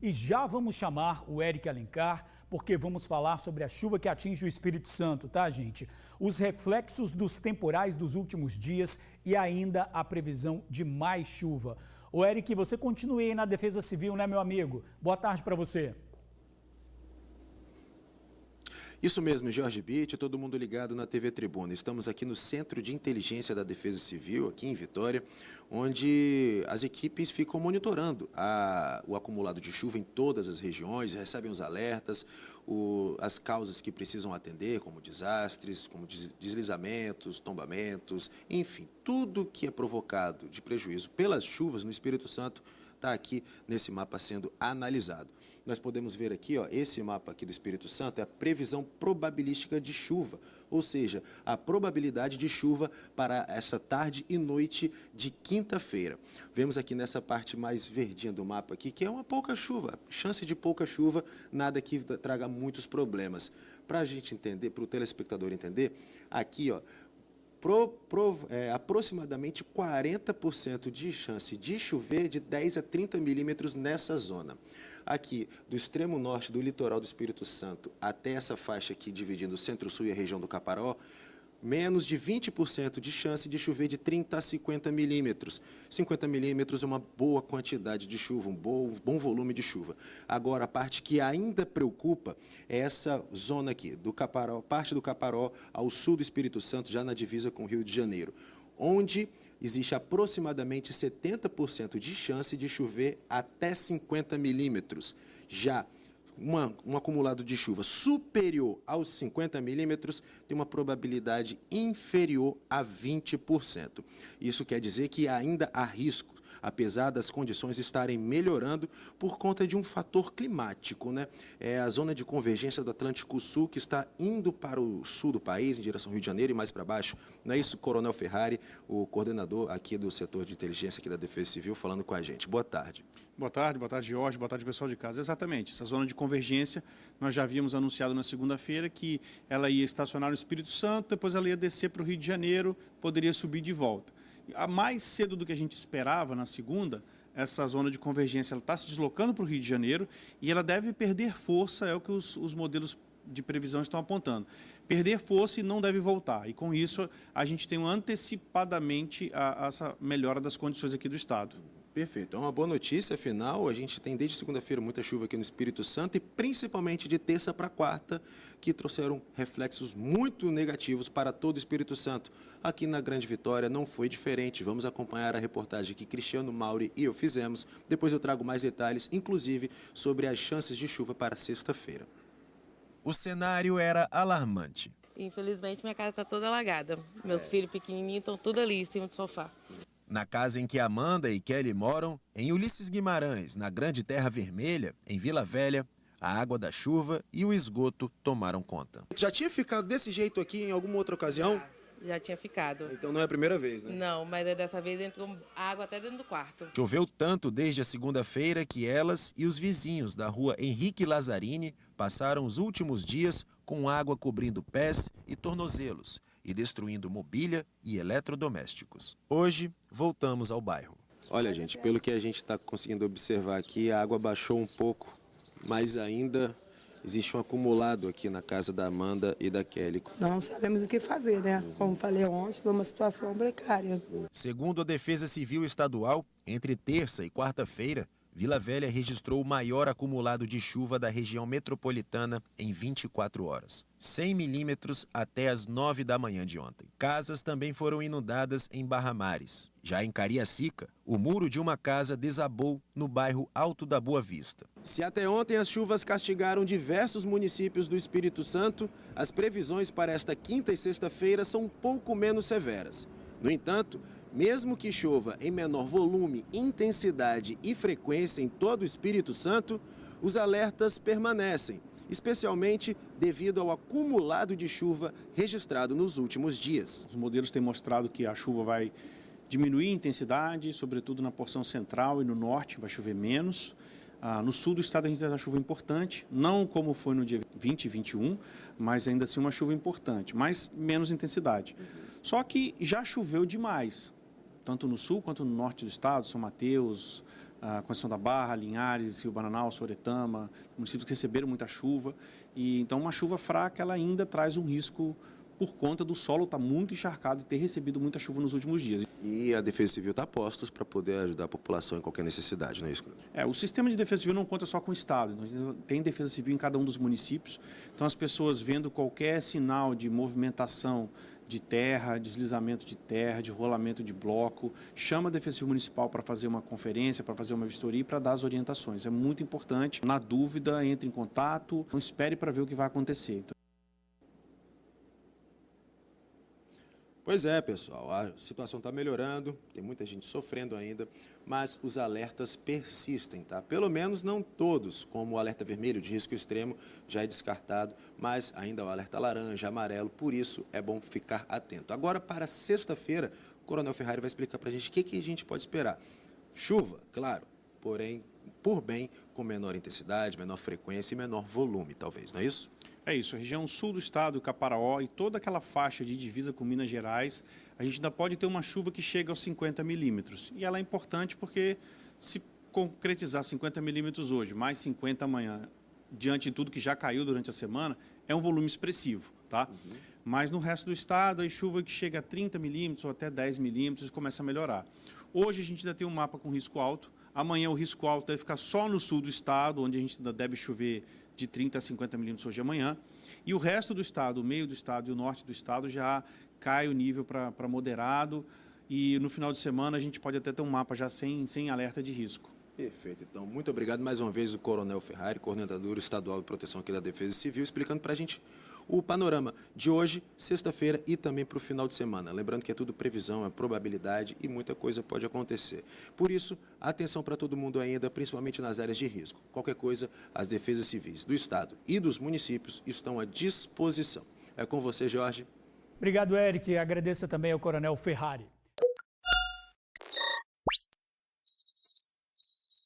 E já vamos chamar o Eric Alencar, porque vamos falar sobre a chuva que atinge o Espírito Santo, tá, gente? Os reflexos dos temporais dos últimos dias e ainda a previsão de mais chuva. Ô, Eric, você continue aí na Defesa Civil, né, meu amigo? Boa tarde para você. Isso mesmo, Jorge Bitt, todo mundo ligado na TV Tribuna. Estamos aqui no Centro de Inteligência da Defesa Civil, aqui em Vitória, onde as equipes ficam monitorando o acumulado de chuva em todas as regiões, recebem os alertas, as causas que precisam atender, como desastres, como deslizamentos, tombamentos, enfim, tudo que é provocado de prejuízo pelas chuvas no Espírito Santo está aqui nesse mapa sendo analisado. Nós podemos ver aqui, ó, esse mapa aqui do Espírito Santo é a previsão probabilística de chuva, ou seja, a probabilidade de chuva para essa tarde e noite de quinta-feira. Vemos aqui nessa parte mais verdinha do mapa aqui, que é uma pouca chuva, chance de pouca chuva, nada que traga muitos problemas. Para a gente entender, para o telespectador entender, aqui, ó, aproximadamente 40% de chance de chover de 10 a 30 milímetros nessa zona. Aqui, do extremo norte do litoral do Espírito Santo até essa faixa aqui, dividindo o centro-sul e a região do Caparó, menos de 20% de chance de chover de 30 a 50 milímetros. 50 milímetros é uma boa quantidade de chuva, um bom volume de chuva. Agora, a parte que ainda preocupa é essa zona aqui, do Caparó, parte do Caparó ao sul do Espírito Santo, já na divisa com o Rio de Janeiro, onde existe aproximadamente 70% de chance de chover até 50 milímetros. Já um acumulado de chuva superior aos 50 milímetros tem uma probabilidade inferior a 20%. Isso quer dizer que ainda há risco, apesar das condições estarem melhorando por conta de um fator climático, né? É a zona de convergência do Atlântico Sul que está indo para o sul do país, em direção ao Rio de Janeiro e mais para baixo. Não é isso, Coronel Ferrari, o coordenador aqui do setor de inteligência aqui da Defesa Civil, falando com a gente. Boa tarde. Boa tarde, Jorge, boa tarde, pessoal de casa. Exatamente, essa zona de convergência, nós já havíamos anunciado na segunda-feira que ela ia estacionar no Espírito Santo, depois ela ia descer para o Rio de Janeiro, poderia subir de volta. Mais cedo do que a gente esperava, na segunda, essa zona de convergência está se deslocando para o Rio de Janeiro e ela deve perder força, é o que os modelos de previsão estão apontando. Perder força e não deve voltar. E com isso, a gente tem antecipadamente essa melhora das condições aqui do estado. Perfeito. É uma boa notícia, afinal, a gente tem desde segunda-feira muita chuva aqui no Espírito Santo e principalmente de terça para quarta, que trouxeram reflexos muito negativos para todo o Espírito Santo. Aqui na Grande Vitória não foi diferente. Vamos acompanhar a reportagem que Cristiano Mauri e eu fizemos. Depois eu trago mais detalhes, inclusive sobre as chances de chuva para sexta-feira. O cenário era alarmante. Infelizmente, minha casa está toda alagada. Meus filhos pequenininhos estão tudo ali em cima do sofá. Na casa em que Amanda e Kelly moram, em Ulisses Guimarães, na Grande Terra Vermelha, em Vila Velha, a água da chuva e o esgoto tomaram conta. Já tinha ficado desse jeito aqui em alguma outra ocasião? Já tinha ficado. Então não é a primeira vez, né? Não, mas dessa vez entrou água até dentro do quarto. Choveu tanto desde a segunda-feira que elas e os vizinhos da rua Henrique Lazzarini passaram os últimos dias com água cobrindo pés e tornozelos e destruindo mobília e eletrodomésticos. Hoje, voltamos ao bairro. Olha, gente, pelo que a gente está conseguindo observar aqui, a água baixou um pouco, mas ainda existe um acumulado aqui na casa da Amanda e da Kelly. Não sabemos o que fazer, né? Como falei ontem, numa situação precária. Segundo a Defesa Civil Estadual, entre terça e quarta-feira, Vila Velha registrou o maior acumulado de chuva da região metropolitana em 24 horas. 100 milímetros até as 9 da manhã de ontem. Casas também foram inundadas em Barra Mares. Já em Cariacica, o muro de uma casa desabou no bairro Alto da Boa Vista. Se até ontem as chuvas castigaram diversos municípios do Espírito Santo, as previsões para esta quinta e sexta-feira são um pouco menos severas. No entanto, mesmo que chova em menor volume, intensidade e frequência em todo o Espírito Santo, os alertas permanecem, especialmente devido ao acumulado de chuva registrado nos últimos dias. Os modelos têm mostrado que a chuva vai diminuir a intensidade, sobretudo na porção central e no norte, vai chover menos. No sul do estado a gente tem uma chuva importante, não como foi no dia 20 e 21, mas ainda assim uma chuva importante, mas menos intensidade. Só que já choveu demais, tanto no sul quanto no norte do estado, São Mateus, a Conceição da Barra, Linhares, Rio Bananal, Soretama, municípios que receberam muita chuva. E então uma chuva fraca ela ainda traz um risco por conta do solo estar muito encharcado e ter recebido muita chuva nos últimos dias. E a Defesa Civil está a postos para poder ajudar a população em qualquer necessidade, não é isso? O sistema de defesa civil não conta só com o Estado, tem defesa civil em cada um dos municípios, então as pessoas vendo qualquer sinal de movimentação de terra, deslizamento de terra, de rolamento de bloco, chama a Defesa Civil Municipal para fazer uma conferência, para fazer uma vistoria e para dar as orientações. É muito importante. Na dúvida, entre em contato, não espere para ver o que vai acontecer. Pois é, pessoal, a situação está melhorando, tem muita gente sofrendo ainda, mas os alertas persistem, tá? Pelo menos não todos, como o alerta vermelho de risco extremo já é descartado, mas ainda o alerta laranja, amarelo, por isso é bom ficar atento. Agora, para sexta-feira, o Coronel Ferrari vai explicar para a gente o que a gente pode esperar. Chuva, claro, porém, por bem, com menor intensidade, menor frequência e menor volume, talvez, não é isso? É isso, a região sul do estado, Caparaó e toda aquela faixa de divisa com Minas Gerais, a gente ainda pode ter uma chuva que chega aos 50 milímetros. E ela é importante porque se concretizar 50 milímetros hoje, mais 50 amanhã, diante de tudo que já caiu durante a semana, é um volume expressivo, tá? Mas no resto do estado, a chuva que chega a 30 milímetros ou até 10 milímetros começa a melhorar. Hoje a gente ainda tem um mapa com risco alto, amanhã o risco alto deve ficar só no sul do estado, onde a gente ainda deve chover de 30 a 50 milímetros hoje de amanhã. E o resto do estado, o meio do estado e o norte do estado já cai o nível para moderado. E no final de semana a gente pode até ter um mapa já sem alerta de risco. Perfeito. Então, muito obrigado mais uma vez, o Coronel Ferrari, coordenador estadual de proteção aqui da Defesa Civil, explicando para a gente o panorama de hoje, sexta-feira e também para o final de semana. Lembrando que é tudo previsão, é probabilidade e muita coisa pode acontecer. Por isso, atenção para todo mundo ainda, principalmente nas áreas de risco. Qualquer coisa, as defesas civis do Estado e dos municípios estão à disposição. É com você, Jorge. Obrigado, Eric. Agradeço também ao Coronel Ferrari.